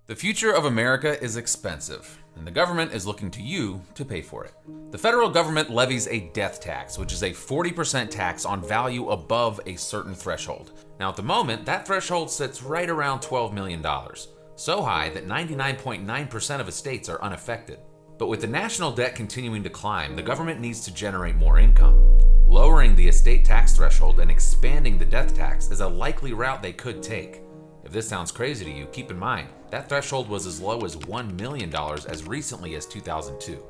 The future of America is expensive, and the government is looking to you to pay for it. The federal government levies a death tax, which is a 40% tax on value above a certain threshold. Now, at the moment, that threshold sits right around $12 million, so high that 99.9% of estates are unaffected. But with the national debt continuing to climb, the government needs to generate more income. Lowering the estate tax threshold and expanding the death tax is a likely route they could take. If this sounds crazy to you, keep in mind, that threshold was as low as $1 million as recently as 2002.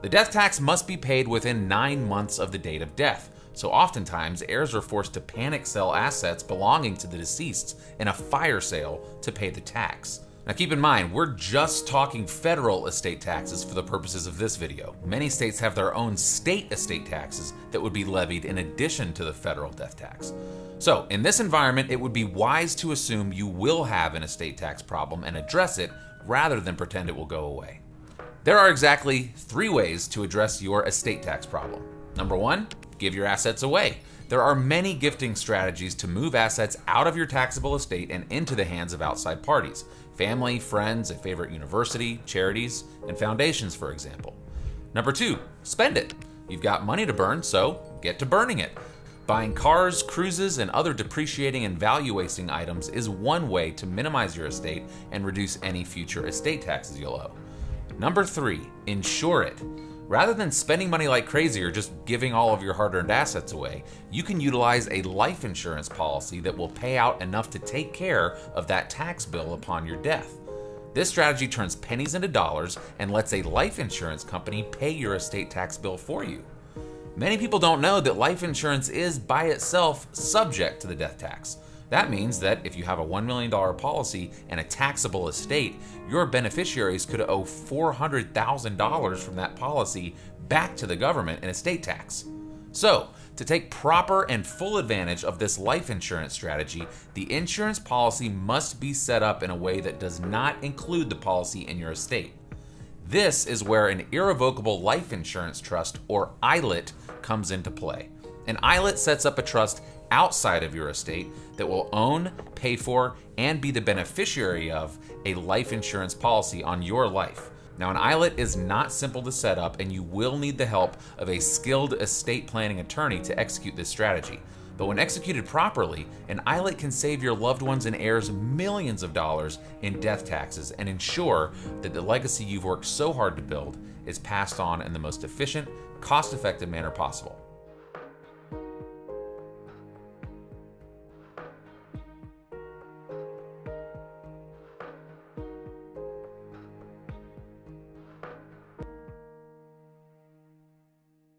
The death tax must be paid within 9 months of the date of death, so oftentimes heirs are forced to panic sell assets belonging to the deceased in a fire sale to pay the tax. Now keep in mind, we're just talking federal estate taxes for the purposes of this video. Many states have their own state estate taxes that would be levied in addition to the federal death tax. So, in this environment, it would be wise to assume you will have an estate tax problem and address it rather than pretend it will go away. There are exactly 3 ways to address your estate tax problem. Number 1, give your assets away. There are many gifting strategies to move assets out of your taxable estate and into the hands of outside parties. Family, friends, a favorite university, charities, and foundations, for example. Number 2, spend it. You've got money to burn, so get to burning it. Buying cars, cruises, and other depreciating and value-wasting items is one way to minimize your estate and reduce any future estate taxes you'll owe. Number 3, insure it. Rather than spending money like crazy or just giving all of your hard-earned assets away, you can utilize a life insurance policy that will pay out enough to take care of that tax bill upon your death. This strategy turns pennies into dollars and lets a life insurance company pay your estate tax bill for you. Many people don't know that life insurance is by itself subject to the death tax. That means that if you have a $1 million policy and a taxable estate, your beneficiaries could owe $400,000 from that policy back to the government in estate tax. So, to take proper and full advantage of this life insurance strategy, the insurance policy must be set up in a way that does not include the policy in your estate. This is where an irrevocable life insurance trust, or ILIT, comes into play. An ILIT sets up a trust outside of your estate that will own, pay for, and be the beneficiary of a life insurance policy on your life. Now, an ILIT is not simple to set up, and you will need the help of a skilled estate planning attorney to execute this strategy. But when executed properly, an ILIT can save your loved ones and heirs millions of dollars in death taxes and ensure that the legacy you've worked so hard to build is passed on in the most efficient, cost-effective manner possible.